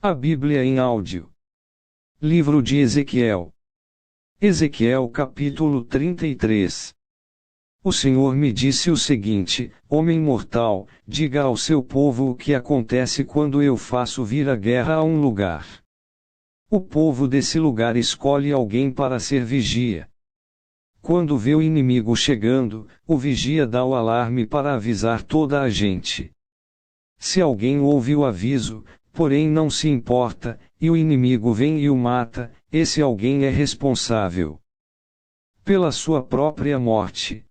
A Bíblia em áudio. Livro de Ezequiel. Ezequiel capítulo 33. O Senhor me disse o seguinte: Homem mortal, diga ao seu povo o que acontece quando eu faço vir a guerra a um lugar. O povo desse lugar escolhe alguém para ser vigia. Quando vê o inimigo chegando, o vigia dá o alarme para avisar toda a gente. Se alguém ouve o aviso, porém não se importa, e o inimigo vem e o mata, esse alguém é responsável pela sua própria morte.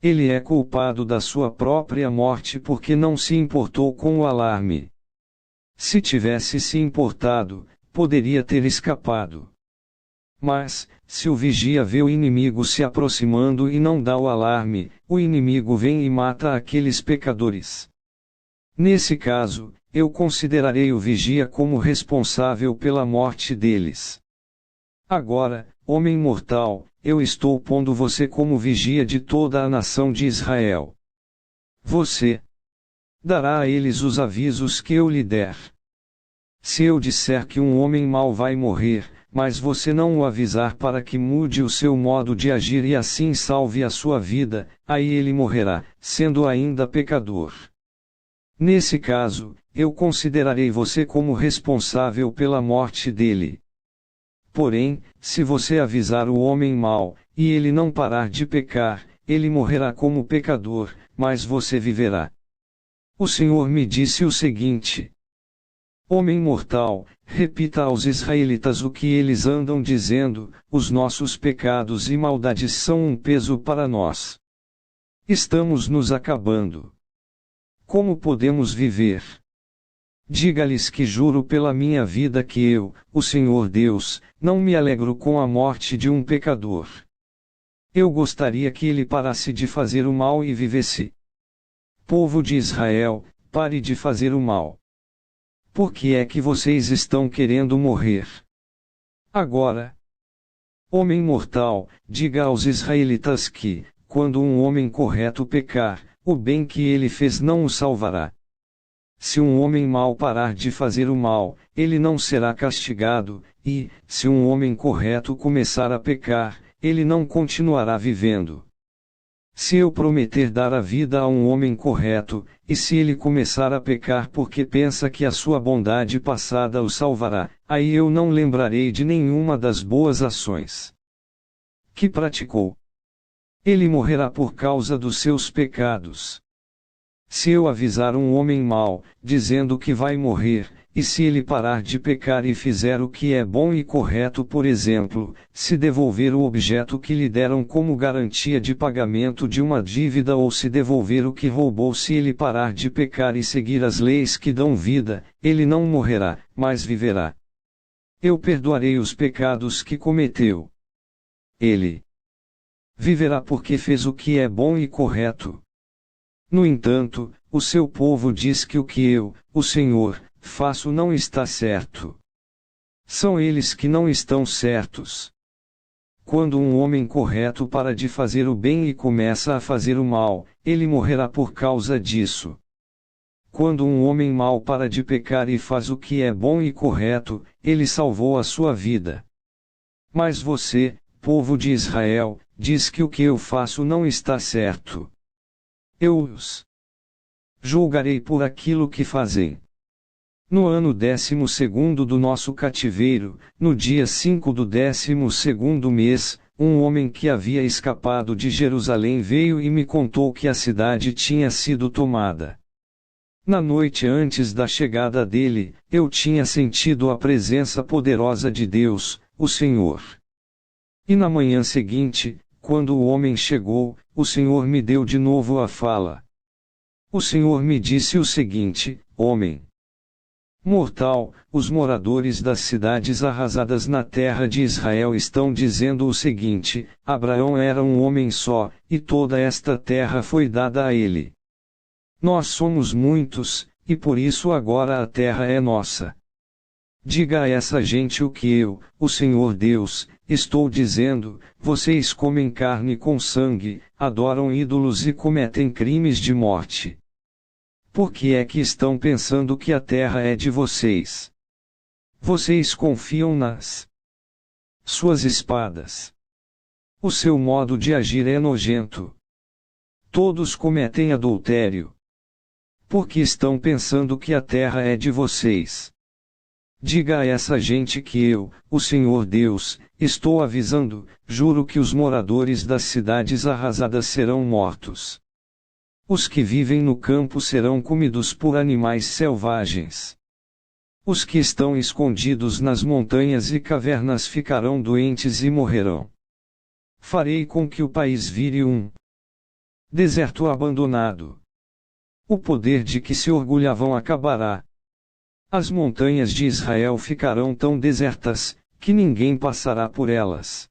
Ele é culpado da sua própria morte porque não se importou com o alarme. Se tivesse se importado, poderia ter escapado. Mas, se o vigia vê o inimigo se aproximando e não dá o alarme, o inimigo vem e mata aqueles pecadores. Nesse caso, eu considerarei o vigia como responsável pela morte deles. Agora, homem mortal, eu estou pondo você como vigia de toda a nação de Israel. Você dará a eles os avisos que eu lhe der. Se eu disser que um homem mau vai morrer, mas você não o avisar para que mude o seu modo de agir e assim salve a sua vida, aí ele morrerá, sendo ainda pecador. Nesse caso, eu considerarei você como responsável pela morte dele. Porém, se você avisar o homem mau, e ele não parar de pecar, ele morrerá como pecador, mas você viverá. O Senhor me disse o seguinte: Homem mortal, repita aos israelitas o que eles andam dizendo: os nossos pecados e maldades são um peso para nós. Estamos nos acabando. Como podemos viver? Diga-lhes que juro pela minha vida que eu, o Senhor Deus, não me alegro com a morte de um pecador. Eu gostaria que ele parasse de fazer o mal e vivesse. Povo de Israel, pare de fazer o mal. Por que é que vocês estão querendo morrer? Agora, homem mortal, diga aos israelitas que, quando um homem correto pecar, o bem que ele fez não o salvará. Se um homem mau parar de fazer o mal, ele não será castigado, e, se um homem correto começar a pecar, ele não continuará vivendo. Se eu prometer dar a vida a um homem correto, e se ele começar a pecar porque pensa que a sua bondade passada o salvará, aí eu não lembrarei de nenhuma das boas ações que praticou. Ele morrerá por causa dos seus pecados. Se eu avisar um homem mau, dizendo que vai morrer, e se ele parar de pecar e fizer o que é bom e correto, por exemplo, se devolver o objeto que lhe deram como garantia de pagamento de uma dívida ou se devolver o que roubou, se ele parar de pecar e seguir as leis que dão vida, ele não morrerá, mas viverá. Eu perdoarei os pecados que cometeu. Ele viverá porque fez o que é bom e correto. No entanto, o seu povo diz que o que eu, o Senhor, faço não está certo. São eles que não estão certos. Quando um homem correto para de fazer o bem e começa a fazer o mal, ele morrerá por causa disso. Quando um homem mau para de pecar e faz o que é bom e correto, ele salvou a sua vida. Mas você, povo de Israel, diz que o que eu faço não está certo. Eu os julgarei por aquilo que fazem. No ano 12º do nosso cativeiro, no dia 5 do 12º mês, um homem que havia escapado de Jerusalém veio e me contou que a cidade tinha sido tomada. Na noite antes da chegada dele, eu tinha sentido a presença poderosa de Deus, o Senhor. E na manhã seguinte, quando o homem chegou, o Senhor me deu de novo a fala. O Senhor me disse o seguinte: Homem mortal, os moradores das cidades arrasadas na terra de Israel estão dizendo o seguinte: Abraão era um homem só, e toda esta terra foi dada a ele. Nós somos muitos, e por isso agora a terra é nossa. Diga a essa gente o que eu, o Senhor Deus, estou dizendo: vocês comem carne com sangue, adoram ídolos e cometem crimes de morte. Por que é que estão pensando que a terra é de vocês? Vocês confiam nas suas espadas. O seu modo de agir é nojento. Todos cometem adultério. Porque estão pensando que a terra é de vocês. Diga a essa gente que eu, o Senhor Deus, estou avisando, juro que os moradores das cidades arrasadas serão mortos. Os que vivem no campo serão comidos por animais selvagens. Os que estão escondidos nas montanhas e cavernas ficarão doentes e morrerão. Farei com que o país vire um deserto abandonado. O poder de que se orgulhavam acabará. As montanhas de Israel ficarão tão desertas, que ninguém passará por elas.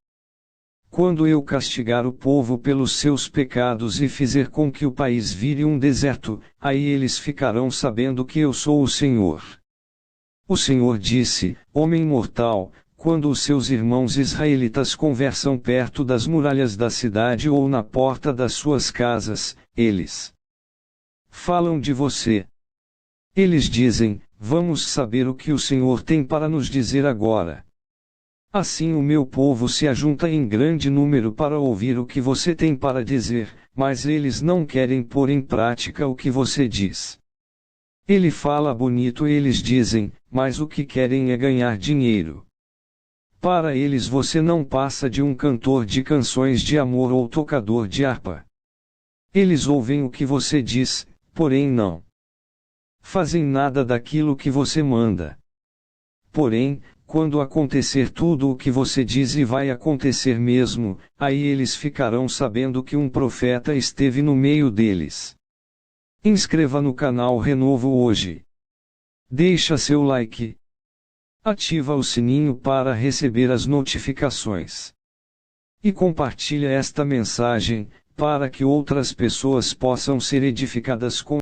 Quando eu castigar o povo pelos seus pecados e fizer com que o país vire um deserto, aí eles ficarão sabendo que eu sou o Senhor. O Senhor disse: Homem mortal, quando os seus irmãos israelitas conversam perto das muralhas da cidade ou na porta das suas casas, eles falam de você. Eles dizem: Vamos saber o que o Senhor tem para nos dizer agora. Assim o meu povo se ajunta em grande número para ouvir o que você tem para dizer, mas eles não querem pôr em prática o que você diz. Ele fala bonito e eles dizem, mas o que querem é ganhar dinheiro. Para eles você não passa de um cantor de canções de amor ou tocador de harpa. Eles ouvem o que você diz, porém não fazem nada daquilo que você manda. Porém, quando acontecer tudo o que você diz e vai acontecer mesmo, aí eles ficarão sabendo que um profeta esteve no meio deles. Inscreva no canal Renovo hoje. Deixa seu like. Ativa o sininho para receber as notificações. E compartilha esta mensagem, para que outras pessoas possam ser edificadas com